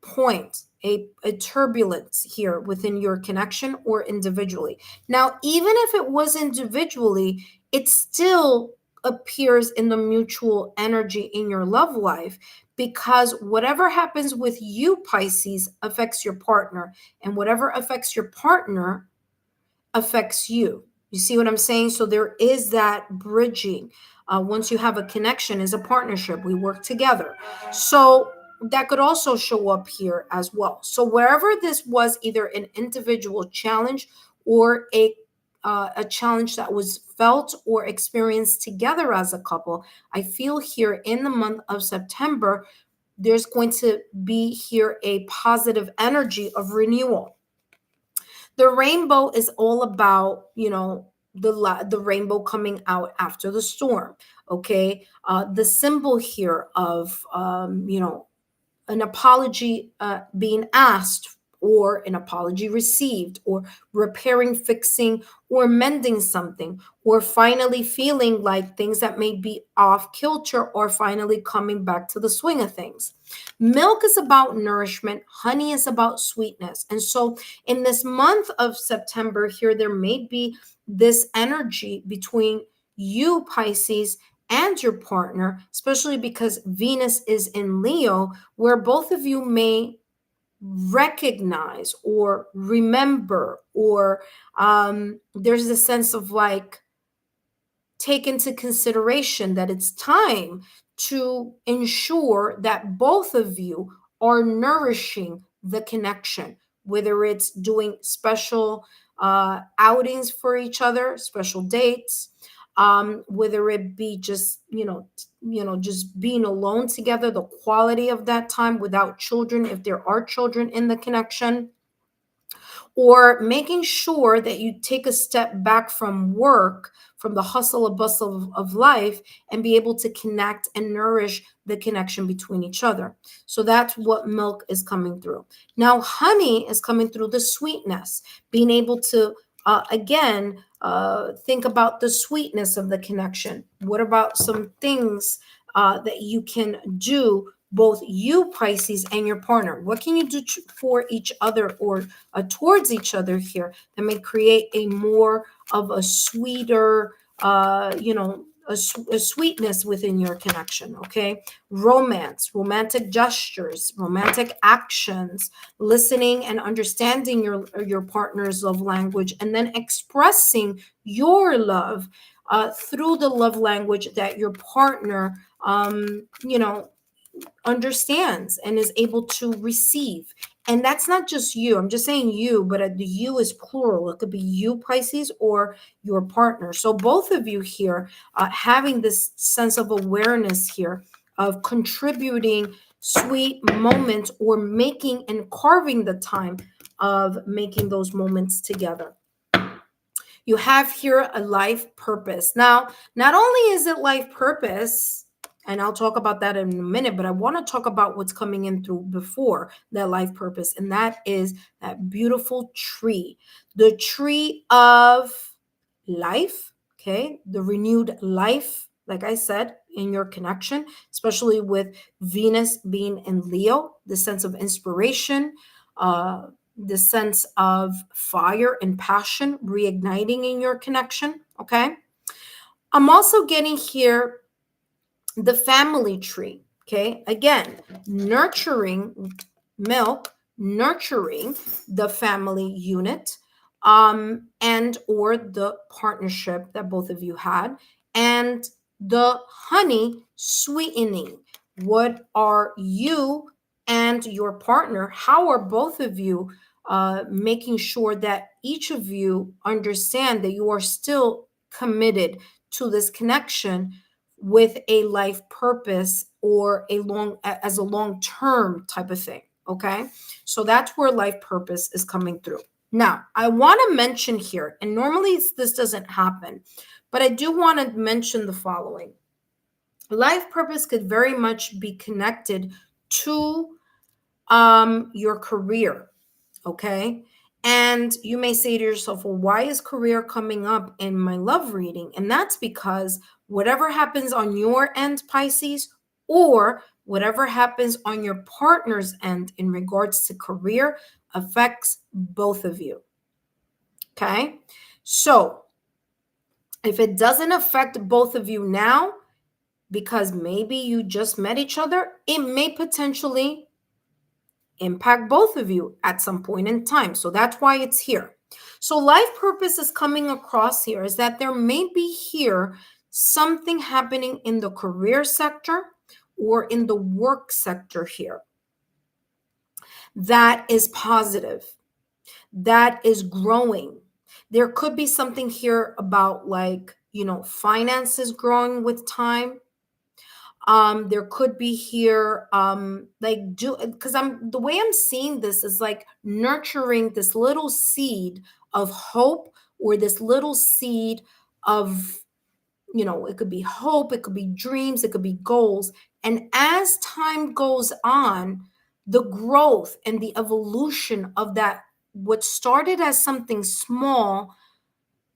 Speaker 1: point, a turbulence here within your connection or individually. Now, even if it was individually, it still appears in the mutual energy in your love life, because whatever happens with you, Pisces, affects your partner, and whatever affects your partner affects you. You see what I'm saying? So there is that bridging. Once you have a connection, is a partnership. We work together. So that could also show up here as well. So wherever this was either an individual challenge or a challenge that was felt or experienced together as a couple, I feel here in the month of September, there's going to be here a positive energy of renewal. The rainbow is all about, the rainbow coming out after the storm. Okay. The symbol here of, an apology being asked, or an apology received, or repairing, fixing, or mending something, or finally feeling like things that may be off kilter or finally coming back to the swing of things. Milk is about nourishment, honey is about sweetness. And so in this month of September here, there may be this energy between you, Pisces, and your partner, especially because Venus is in Leo, where both of you may recognize or remember, or there's a sense of like, take into consideration that it's time to ensure that both of you are nourishing the connection, whether it's doing special outings for each other, special dates, whether it be just just being alone together, the quality of that time without children, if there are children in the connection, or making sure that you take a step back from work, from the hustle and bustle of life, and be able to connect and nourish the connection between each other. So that's what milk is coming through. Now, honey is coming through the sweetness, being able to, again, think about the sweetness of the connection. What about some things that you can do, both you, Pisces, and your partner? What can you do for each other, or towards each other here, that may create a more of a sweeter, a sweetness within your connection? Okay. Romance, romantic gestures, romantic actions, listening and understanding your partner's love language, and then expressing your love through the love language that your partner understands and is able to receive. And that's not just you. I'm just saying you, but the you is plural. It could be you, Pisces, or your partner. So both of you here having this sense of awareness here of contributing sweet moments, or making and carving the time of making those moments together. You have here a life purpose. Now, not only is it life purpose, And I'll talk about that in a minute, but I want to talk about what's coming in through before that life purpose. And that is that beautiful tree, the tree of life. Okay. The renewed life, like I said, in your connection, especially with Venus being in Leo, the sense of inspiration, the sense of fire and passion reigniting in your connection. Okay. I'm also getting here the family tree. Okay. Again, nurturing milk, nurturing the family unit, and or the partnership that both of you had, and the honey sweetening. What are you and your partner? How are both of you making sure that each of you understand that you are still committed to this connection with a life purpose or as a long term type of thing? Okay, so that's where life purpose is coming through. Now I want to mention here, and normally this doesn't happen, but I do want to mention the following. Life purpose could very much be connected to your career. Okay. And you may say to yourself, well, why is career coming up in my love reading? And that's because whatever happens on your end, Pisces, or whatever happens on your partner's end in regards to career affects both of you. Okay. So if it doesn't affect both of you now, because maybe you just met each other, it may potentially impact both of you at some point in time. So that's why it's here. So life purpose is coming across here is that there may be here something happening in the career sector or in the work sector here that is positive, that is growing. There could be something here about finances growing with time. There could be here because the way I'm seeing this is like nurturing this little seed of hope, or this little seed of, it could be hope, it could be dreams, it could be goals. And as time goes on, the growth and the evolution of that, what started as something small,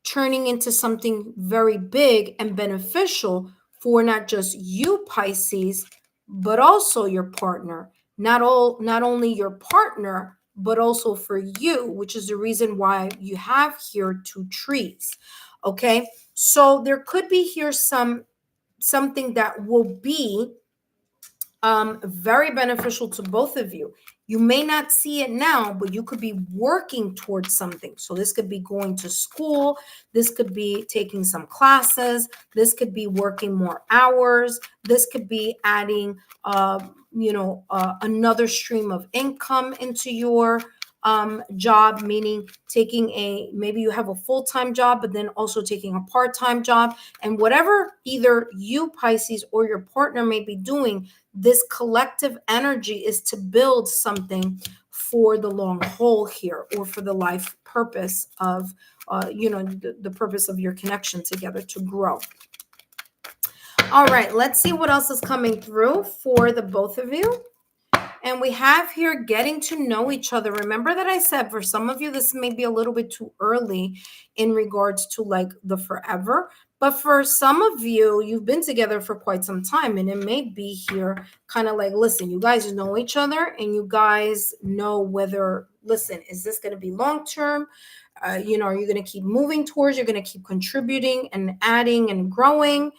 Speaker 1: turning into something very big and beneficial for not just you, Pisces, but also your partner. Not only your partner, but also for you, which is the reason why you have here two trees. Okay, so there could be here something that will be very beneficial to both of you. You may not see it now, but you could be working towards something. So this could be going to school. This could be taking some classes. This could be working more hours. This could be adding, another stream of income into your job, meaning maybe you have a full-time job, but then also taking a part-time job. And whatever either you, Pisces, or your partner may be doing, this collective energy is to build something for the long haul here, or for the life purpose of, the purpose of your connection together to grow. All right, let's see what else is coming through for the both of you. And we have here getting to know each other. Remember that I said for some of you, this may be a little bit too early in regards to like the forever. But for some of you, you've been together for quite some time, and it may be here kind of like, listen, you guys know each other, and you guys know whether, listen, is this going to be long-term? Are you going to keep moving towards, you're going to keep contributing and adding and growing?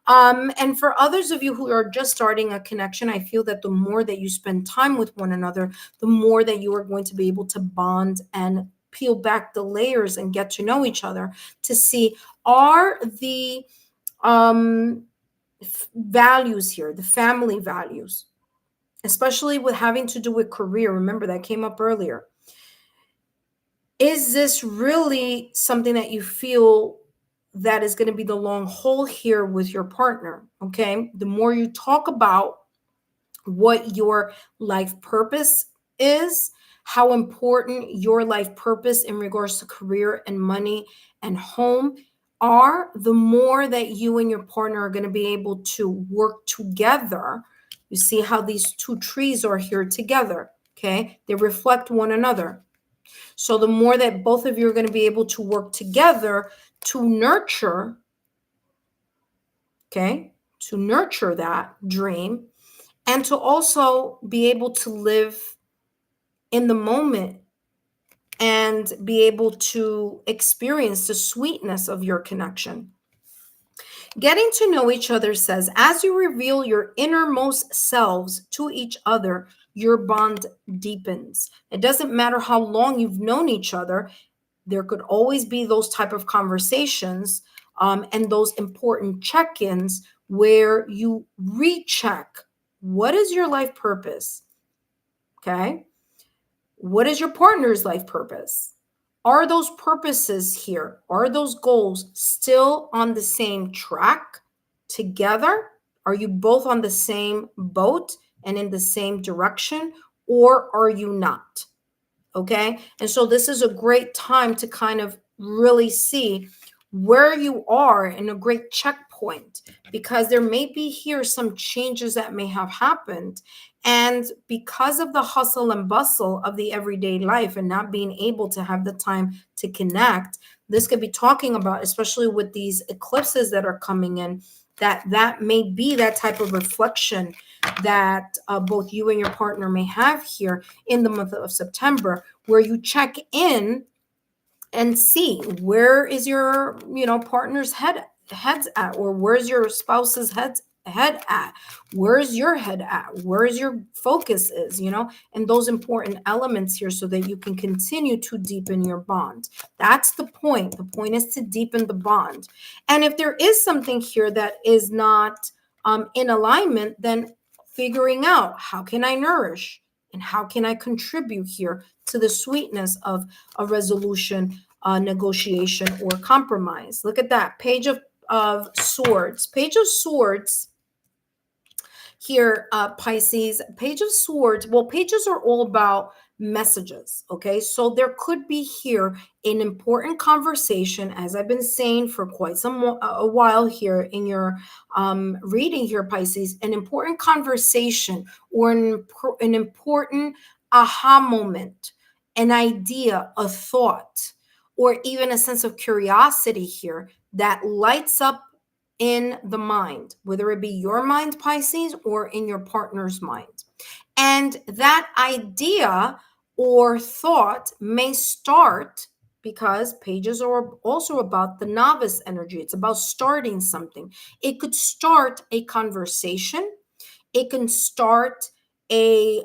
Speaker 1: And for others of you who are just starting a connection, I feel that the more that you spend time with one another, the more that you are going to be able to bond and peel back the layers and get to know each other to see, are the values here, the family values, especially with having to do with career. Remember that came up earlier. Is this really something that you feel that is going to be the long haul here with your partner? Okay. The more you talk about what your life purpose is, how important your life purpose in regards to career and money and home are, the more that you and your partner are going to be able to work together. You see how these two trees are here together, okay? They reflect one another. So the more that both of you are going to be able to work together to nurture, okay, to nurture that dream, and to also be able to live in the moment and be able to experience the sweetness of your connection. Getting to know each other says, as you reveal your innermost selves to each other, your bond deepens. It doesn't matter how long you've known each other. There could always be those type of conversations and those important check-ins where you recheck, what is your life purpose? Okay. What is your partner's life purpose? Are those purposes here, are those goals still on the same track together? Are you both on the same boat and in the same direction, or are you not? Okay. And so this is a great time to kind of really see where you are, in a great checkpoint, because there may be here some changes that may have happened. And because of the hustle and bustle of the everyday life and not being able to have the time to connect, this could be talking about, especially with these eclipses that are coming in, that may be that type of reflection that both you and your partner may have here in the month of September, where you check in and see where is your partner's heads at, or where's your spouse's head at, where's your head at, where's your focus is, and those important elements here, so that you can continue to deepen your bond. That's the point. The point is to deepen the bond. And if there is something here that is not in alignment, then figuring out, how can I nourish and how can I contribute here to the sweetness of a resolution, negotiation, or compromise. Look at that page of swords. Page of swords here, Pisces. Page of swords. Well, pages are all about messages. Okay, so there could be here an important conversation, as I've been saying for quite a while here in your reading here, Pisces. An important conversation, or an important aha moment, an idea, a thought, or even a sense of curiosity here that lights up in the mind, whether it be your mind, Pisces, or in your partner's mind. And that idea or thought may start, because pages are also about the novice energy. It's about starting something. It could start a conversation. It can start a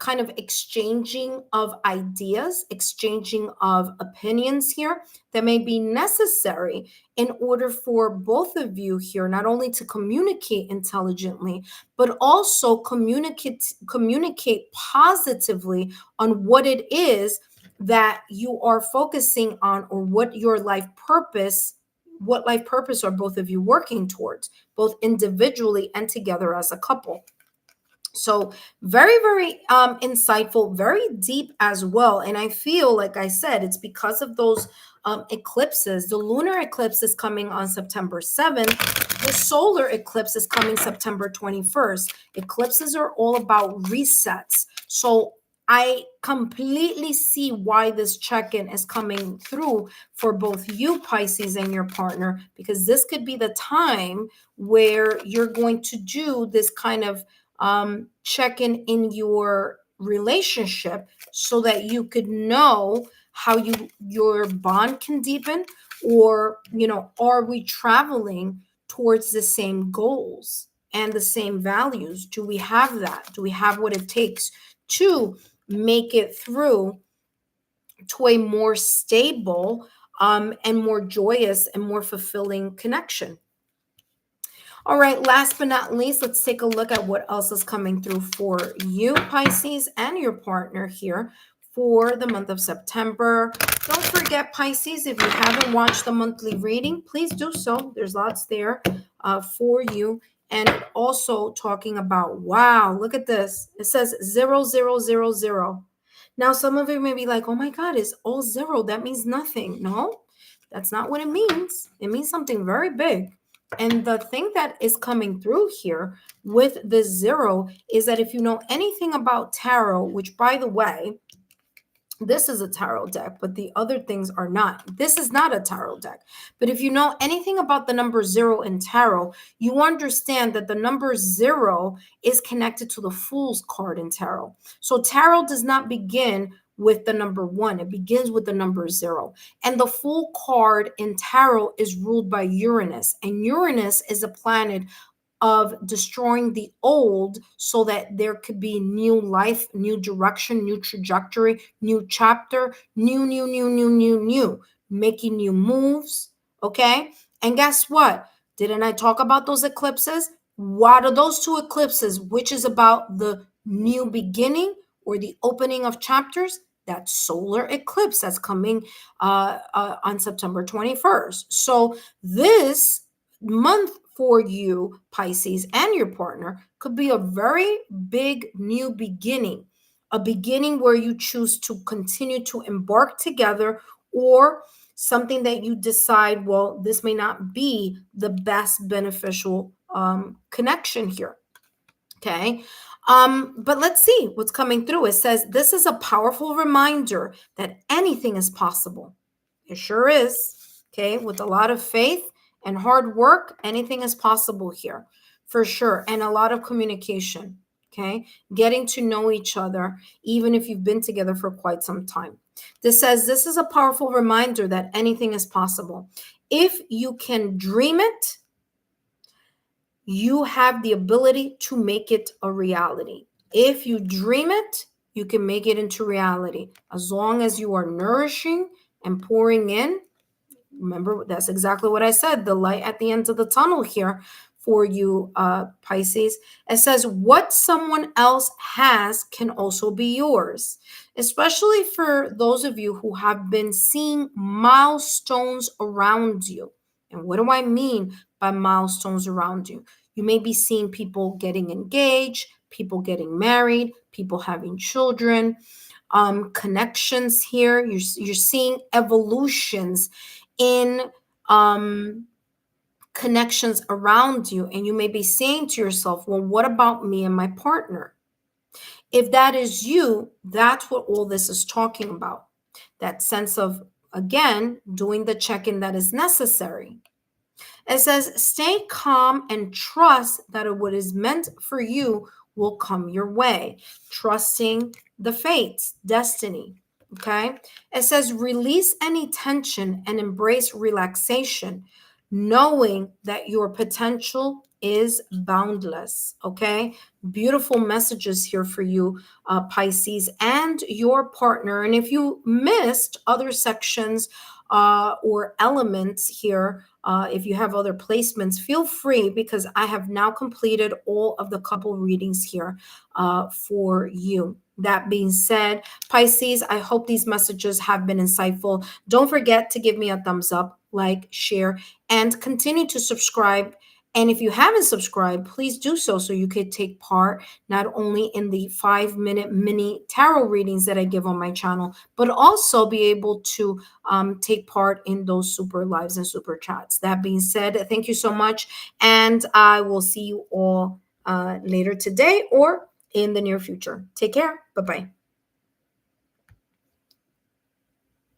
Speaker 1: kind of exchanging of ideas, exchanging of opinions here that may be necessary in order for both of you here not only to communicate intelligently, but also communicate positively on what it is that you are focusing on, or what life purpose are both of you working towards, both individually and together as a couple. So very, very insightful, very deep as well. And I feel, like I said, it's because of those eclipses. The lunar eclipse is coming on September 7th. The solar eclipse is coming September 21st. Eclipses are all about resets. So I completely see why this check-in is coming through for both you, Pisces, and your partner, because this could be the time where you're going to do this kind of check in your relationship, so that you could know how your bond can deepen, or are we traveling towards the same goals and the same values? Do we have that? Do we have what it takes to make it through to a more stable and more joyous and more fulfilling connection? All right, last but not least, let's take a look at what else is coming through for you, Pisces, and your partner here for the month of September. Don't forget, Pisces, if you haven't watched the monthly reading, please do so. There's lots there for you. And also talking about, wow, look at this. It says 0000. Now, some of you may be like, oh my God, it's all zero. That means nothing. No, That's not what it means. It means something very big. And the thing that is coming through here with the 0 is that if you know anything about tarot, which by the way, this is a tarot deck, but the other things are not. This is not a tarot deck. But if you know anything about the number 0 in tarot, you understand that the number 0 is connected to the Fool's card in tarot. So tarot does not begin with the number 1. It begins with the number 0. And the Fool card in tarot is ruled by Uranus. And Uranus is a planet of destroying the old so that there could be new life, new direction, new trajectory, new chapter, new, making new moves. Okay. And guess what? Didn't I talk about those eclipses? What are those 2 eclipses? Which is about the new beginning or the opening of chapters? That solar eclipse that's coming on September 21st. So this month for you, Pisces, and your partner could be a very big new beginning, a beginning where you choose to continue to embark together, or something that you decide, well, this may not be the best beneficial connection here. Okay. But let's see what's coming through. It says, this is a powerful reminder that anything is possible. It sure is. Okay. With a lot of faith and hard work, anything is possible here for sure. And a lot of communication. Okay. Getting to know each other, even if you've been together for quite some time. This says, this is a powerful reminder that anything is possible. If you can dream it, you have the ability to make it a reality. If you dream it, you can make it into reality. As long as you are nourishing and pouring in. Remember, that's exactly what I said, the light at the end of the tunnel here for you, Pisces. It says, what someone else has can also be yours, especially for those of you who have been seeing milestones around you. And what do I mean by milestones around you? You may be seeing people getting engaged, people getting married, people having children, connections here. You're seeing evolutions in connections around you, and you may be saying to yourself, well, what about me and my partner? If that is you, that's what all this is talking about. That sense of, again, doing the check-in that is necessary. It says, stay calm and trust that what is meant for you will come your way. Trusting the fates, destiny. Okay. It says, release any tension and embrace relaxation, knowing that your potential is boundless. Okay. Beautiful messages here for you, Pisces, and your partner. And if you missed other sections or elements here, if you have other placements, feel free, because I have now completed all of the couple readings here for you. That being said, Pisces, I hope these messages have been insightful. Don't forget to give me a thumbs up, like, share, and continue to subscribe. And if you haven't subscribed, please do so you could take part not only in the 5-minute mini tarot readings that I give on my channel, but also be able to take part in those super lives and super chats. That being said, thank you so much. And I will see you all later today or in the near future. Take care. Bye-bye.